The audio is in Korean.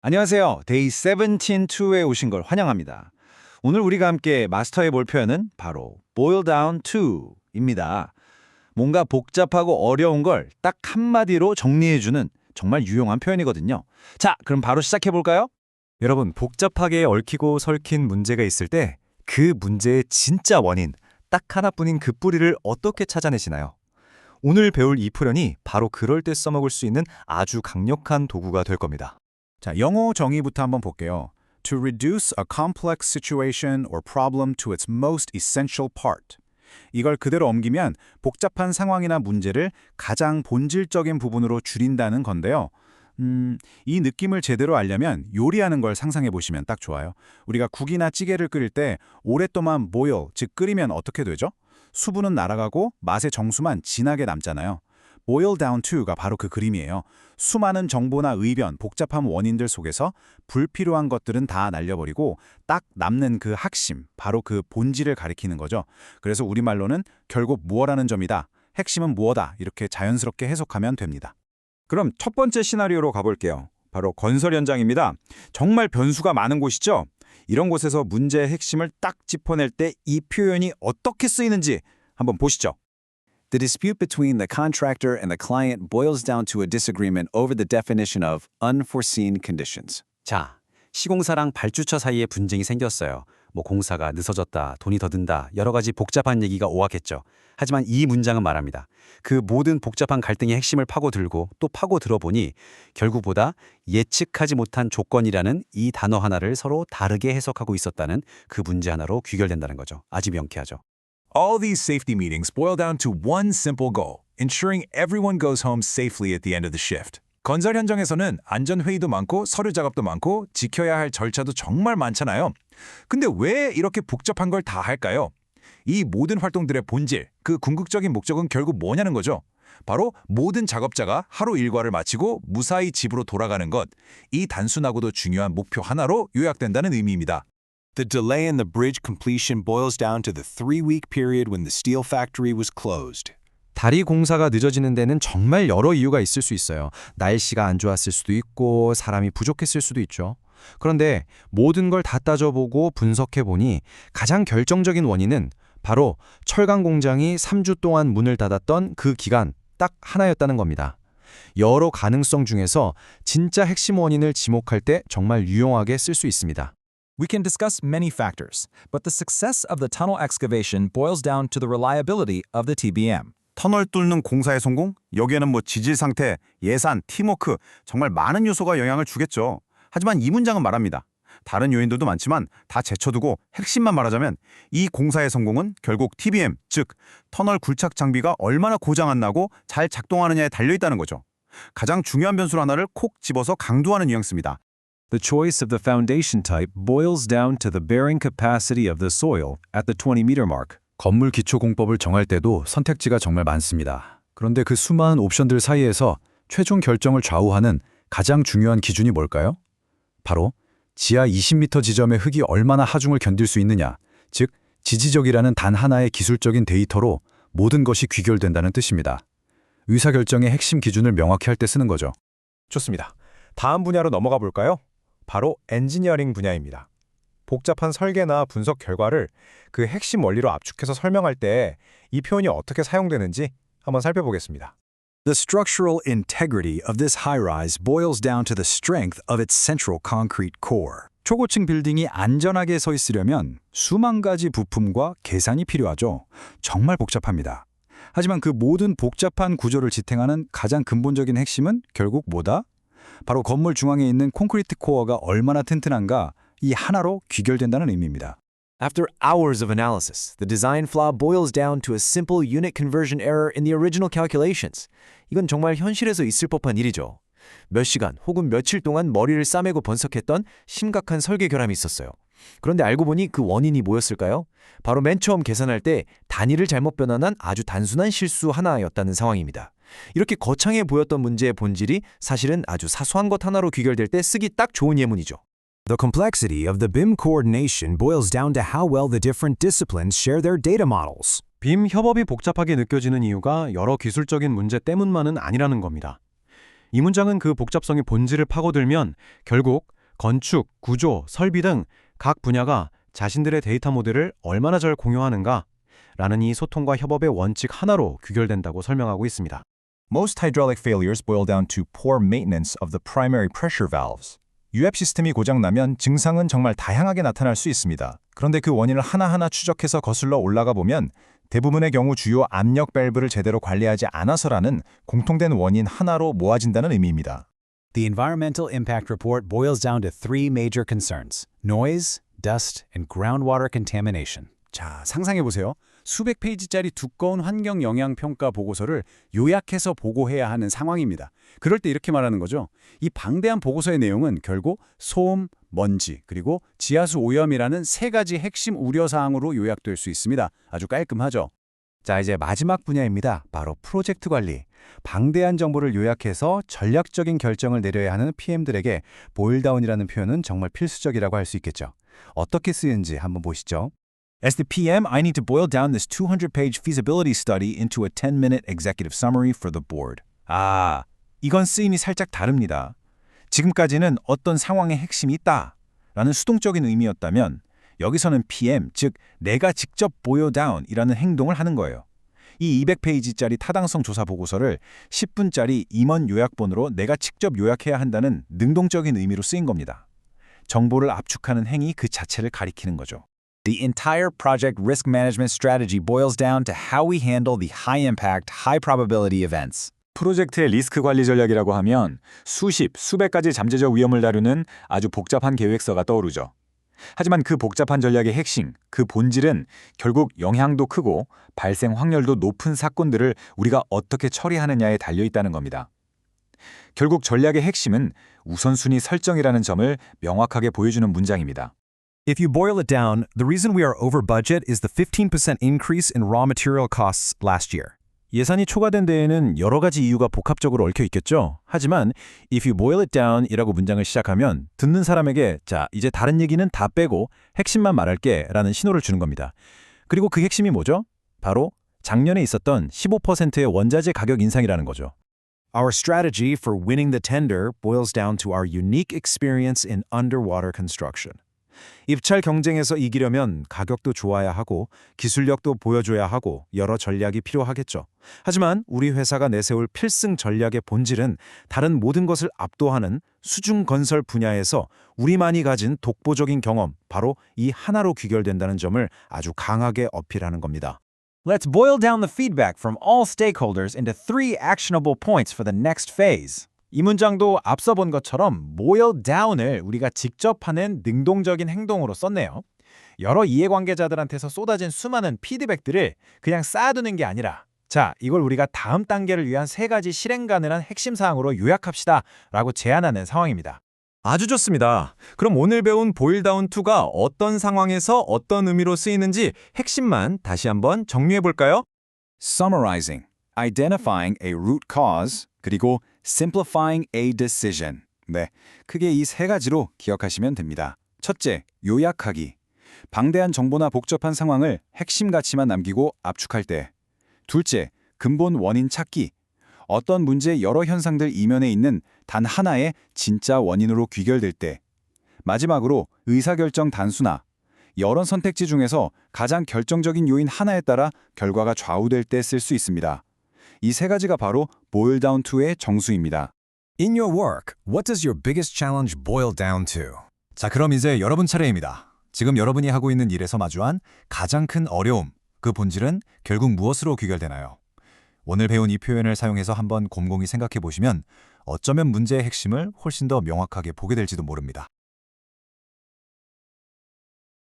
안녕하세요. 데이 17-2에 오신 걸 환영합니다. 오늘 우리가 함께 마스터해 볼 표현은 바로 boil down to입니다. 뭔가 복잡하고 어려운 걸 딱 한마디로 정리해주는 정말 유용한 표현이거든요. 자, 그럼 바로 시작해 볼까요? 여러분, 복잡하게 얽히고 설킨 문제가 있을 때 그 문제의 진짜 원인, 딱 하나뿐인 그 뿌리를 어떻게 찾아내시나요? 오늘 배울 이 표현이 바로 그럴 때 써먹을 수 있는 아주 강력한 도구가 될 겁니다. 자, 영어 정의부터 한번 볼게요. To reduce a complex situation or problem to its most essential part. 이걸 그대로 옮기면 복잡한 상황이나 문제를 가장 본질적인 부분으로 줄인다는 건데요. 이 느낌을 제대로 알려면 요리하는 걸 상상해 보시면 딱 좋아요. 우리가 국이나 찌개를 끓일 때 오랫동안 boil, 즉 끓이면 어떻게 되죠? 수분은 날아가고 맛의 정수만 진하게 남잖아요. boil down to가 바로 그 그림이에요. 수많은 정보나 의변, 복잡한 원인들 속에서 불필요한 것들은 다 날려버리고 딱 남는 그 핵심, 바로 그 본질을 가리키는 거죠. 그래서 우리말로는 결국 무엇라는 점이다, 핵심은 무엇다, 이렇게 자연스럽게 해석하면 됩니다. 그럼 첫 번째 시나리오로 가볼게요. 바로 건설 현장입니다. 정말 변수가 많은 곳이죠? 이런 곳에서 문제의 핵심을 딱 짚어낼 때 이 표현이 어떻게 쓰이는지 한번 보시죠. The dispute between the contractor and the client boils down to a disagreement over the definition of unforeseen conditions. 자, 시공사랑 발주처 사이에 분쟁이 생겼어요. 공사가 늦어졌다, 돈이 더 든다, 여러 가지 복잡한 얘기가 오갔겠죠. 하지만 이 문장은 말합니다. 그 모든 복잡한 갈등의 핵심을 파고들고 또 파고들어보니 결국보다 예측하지 못한 조건이라는 이 단어 하나를 서로 다르게 해석하고 있었다는 그 문제 하나로 귀결된다는 거죠. 아주 명쾌하죠. All these safety meetings boil down to one simple goal, ensuring everyone goes home safely at the end of the shift. 건설 현장에서는 안전회의도 많고 서류 작업도 많고 지켜야 할 절차도 정말 많잖아요. 근데 왜 이렇게 복잡한 걸 다 할까요? 이 모든 활동들의 본질, 그 궁극적인 목적은 결국 뭐냐는 거죠. 바로 모든 작업자가 하루 일과를 마치고 무사히 집으로 돌아가는 것, 이 단순하고도 중요한 목표 하나로 요약된다는 의미입니다. The delay in the bridge completion boils down to the 3-week period when the steel factory was closed. 다리 공사가 늦어지는 데는 정말 여러 이유가 있을 수 있어요. 날씨가 안 좋았을 수도 있고 사람이 부족했을 수도 있죠. 그런데 모든 걸 다 따져보고 분석해보니 가장 결정적인 원인은 바로 철강 공장이 3주 동안 문을 닫았던 그 기간 딱 하나였다는 겁니다. 여러 가능성 중에서 진짜 핵심 원인을 지목할 때 정말 유용하게 쓸 수 있습니다. We can discuss many factors, but the success of the tunnel excavation boils down to the reliability of the TBM. 터널 뚫는 공사의 성공? 여기에는 지질 상태, 예산, 팀워크, 정말 많은 요소가 영향을 주겠죠. 하지만 이 문장은 말합니다. 다른 요인들도 많지만 다 제쳐두고 핵심만 말하자면 이 공사의 성공은 결국 TBM, 즉 터널 굴착 장비가 얼마나 고장 안 나고 잘 작동하느냐에 달려있다는 거죠. 가장 중요한 변수 하나를 콕 집어서 강조하는 뉘앙스입니다. The choice of the foundation type boils down to the bearing capacity of the soil at the 20-meter mark. 건물 기초 공법을 정할 때도 선택지가 정말 많습니다. 그런데 그 수많은 옵션들 사이에서 최종 결정을 좌우하는 가장 중요한 기준이 뭘까요? 바로 지하 20m 지점의 흙이 얼마나 하중을 견딜 수 있느냐, 즉 지지적이라는 단 하나의 기술적인 데이터로 모든 것이 귀결된다는 뜻입니다. 의사결정의 핵심 기준을 명확히 할 때 쓰는 거죠. 좋습니다. 다음 분야로 넘어가 볼까요? 바로 엔지니어링 분야입니다. 복잡한 설계나 분석 결과를 그 핵심 원리로 압축해서 설명할 때 이 표현이 어떻게 사용되는지 한번 살펴보겠습니다. The structural integrity of this high-rise boils down to the strength of its central concrete core. 초고층 빌딩이 안전하게 서 있으려면 수만 가지 부품과 계산이 필요하죠. 정말 복잡합니다. 하지만 그 모든 복잡한 구조를 지탱하는 가장 근본적인 핵심은 결국 뭐다? 바로 건물 중앙에 있는 콘크리트 코어가 얼마나 튼튼한가, 이 하나로 귀결된다는 의미입니다. After hours of analysis, the design flaw boils down to a simple unit conversion error in the original calculations. 이건 정말 현실에서 있을 법한 일이죠. 몇 시간 혹은 며칠 동안 머리를 싸매고 번석했던 심각한 설계 결함이 있었어요. 그런데 알고 보니 그 원인이 뭐였을까요? 바로 맨 처음 계산할 때 단위를 잘못 변환한 아주 단순한 실수 하나였다는 상황입니다. 이렇게 거창해 보였던 문제의 본질이 사실은 아주 사소한 것 하나로 귀결될 때 쓰기 딱 좋은 예문이죠. The complexity of the BIM coordination boils down to how well the different disciplines share their data models. 빔 협업이 복잡하게 느껴지는 이유가 여러 기술적인 문제 때문만은 아니라는 겁니다. 이 문장은 그 복잡성의 본질을 파고들면 결국 건축, 구조, 설비 등 각 분야가 자신들의 데이터 모델을 얼마나 잘 공유하는가 라는 이 소통과 협업의 원칙 하나로 귀결된다고 설명하고 있습니다. Most hydraulic failures boil down to poor maintenance of the primary pressure valves. 유압 시스템이 고장나면 증상은 정말 다양하게 나타날 수 있습니다. 그런데 그 원인을 하나하나 추적해서 거슬러 올라가 보면 대부분의 경우 주요 압력 밸브를 제대로 관리하지 않아서라는 공통된 원인 하나로 모아진다는 의미입니다. The environmental impact report boils down to three major concerns: noise, dust, and groundwater contamination. 자, 상상해보세요. 수백 페이지짜리 두꺼운 환경 영향 평가 보고서를 요약해서 보고해야 하는 상황입니다. 그럴 때 이렇게 말하는 거죠. 이 방대한 보고서의 내용은 결국 소음, 먼지, 그리고 지하수 오염이라는 세 가지 핵심 우려사항으로 요약될 수 있습니다. 아주 깔끔하죠. 자, 이제 마지막 분야입니다. 바로 프로젝트 관리. 방대한 정보를 요약해서 전략적인 결정을 내려야 하는 PM들에게 보일다운이라는 표현은 정말 필수적이라고 할 수 있겠죠. 어떻게 쓰이는지 한번 보시죠. As the PM, I need to boil down this 200-page feasibility study into a 10-minute executive summary for the board. 아, 이건 쓰임이 살짝 다릅니다. 지금까지는 어떤 상황의 핵심이 있다 라는 수동적인 의미였다면 여기서는 PM, 즉 내가 직접 boil down이라는 행동을 하는 거예요. 이 200페이지짜리 타당성 조사 보고서를 10분짜리 임원 요약본으로 내가 직접 요약해야 한다는 능동적인 의미로 쓰인 겁니다. 정보를 압축하는 행위 그 자체를 가리키는 거죠. The entire project risk management strategy boils down to how we handle the high-impact, high-probability events. 프로젝트의 리스크 관리 전략이라고 하면 수십, 수백 가지 잠재적 위험을 다루는 아주 복잡한 계획서가 떠오르죠. 하지만 그 복잡한 전략의 핵심, 그 본질은 결국 영향도 크고 발생 확률도 높은 사건들을 우리가 어떻게 처리하느냐에 달려 있다는 겁니다. 결국 전략의 핵심은 우선순위 설정이라는 점을 명확하게 보여주는 문장입니다. If you boil it down, the reason we are over budget is the 15% increase in raw material costs last year. 예산이 초과된 데에는 여러 가지 이유가 복합적으로 얽혀 있겠죠. 하지만 if you boil it down 이라고 문장을 시작하면 듣는 사람에게 자, 이제 다른 얘기는 다 빼고 핵심만 말할게 라는 신호를 주는 겁니다. 그리고 그 핵심이 뭐죠? 바로 작년에 있었던 15%의 원자재 가격 인상이라는 거죠. Our strategy for winning the tender boils down to our unique experience in underwater construction. 입찰 경쟁에서 이기려면 가격도 좋아야 하고 기술력도 보여줘야 하고 여러 전략이 필요하겠죠. 하지만 우리 회사가 내세울 필승 전략의 본질은 다른 모든 것을 압도하는 수중 건설 분야에서 우리만이 가진 독보적인 경험, 바로 이 하나로 귀결된다는 점을 아주 강하게 어필하는 겁니다. Let's boil down the feedback from all stakeholders into 3 actionable points for the next phase. 이 문장도 앞서 본 것처럼 boil down을 우리가 직접 하는 능동적인 행동으로 썼네요. 여러 이해관계자들한테서 쏟아진 수많은 피드백들을 그냥 쌓아두는 게 아니라 자, 이걸 우리가 다음 단계를 위한 3가지 실행 가능한 핵심 사항으로 요약합시다 라고 제안하는 상황입니다. 아주 좋습니다. 그럼 오늘 배운 보일다운 2가 어떤 상황에서 어떤 의미로 쓰이는지 핵심만 다시 한번 정리해 볼까요? Summarizing, identifying a root cause, 그리고 simplifying a decision. 네, 크게 이 3가지로 기억하시면 됩니다. 첫째, 요약하기. 방대한 정보나 복잡한 상황을 핵심 가치만 남기고 압축할 때. 둘째, 근본 원인 찾기. 어떤 문제의 여러 현상들 이면에 있는 단 하나의 진짜 원인으로 귀결될 때. 마지막으로 의사결정 단순화. 여러 선택지 중에서 가장 결정적인 요인 하나에 따라 결과가 좌우될 때 쓸 수 있습니다. 이 3가지가 바로 boil down to의 정수입니다. In your work, what does your biggest challenge boil down to? 자, 그럼 이제 여러분 차례입니다. 지금 여러분이 하고 있는 일에서 마주한 가장 큰 어려움, 그 본질은 결국 무엇으로 귀결되나요? 오늘 배운 이 표현을 사용해서 한번 곰곰이 생각해 보시면 어쩌면 문제의 핵심을 훨씬 더 명확하게 보게 될지도 모릅니다.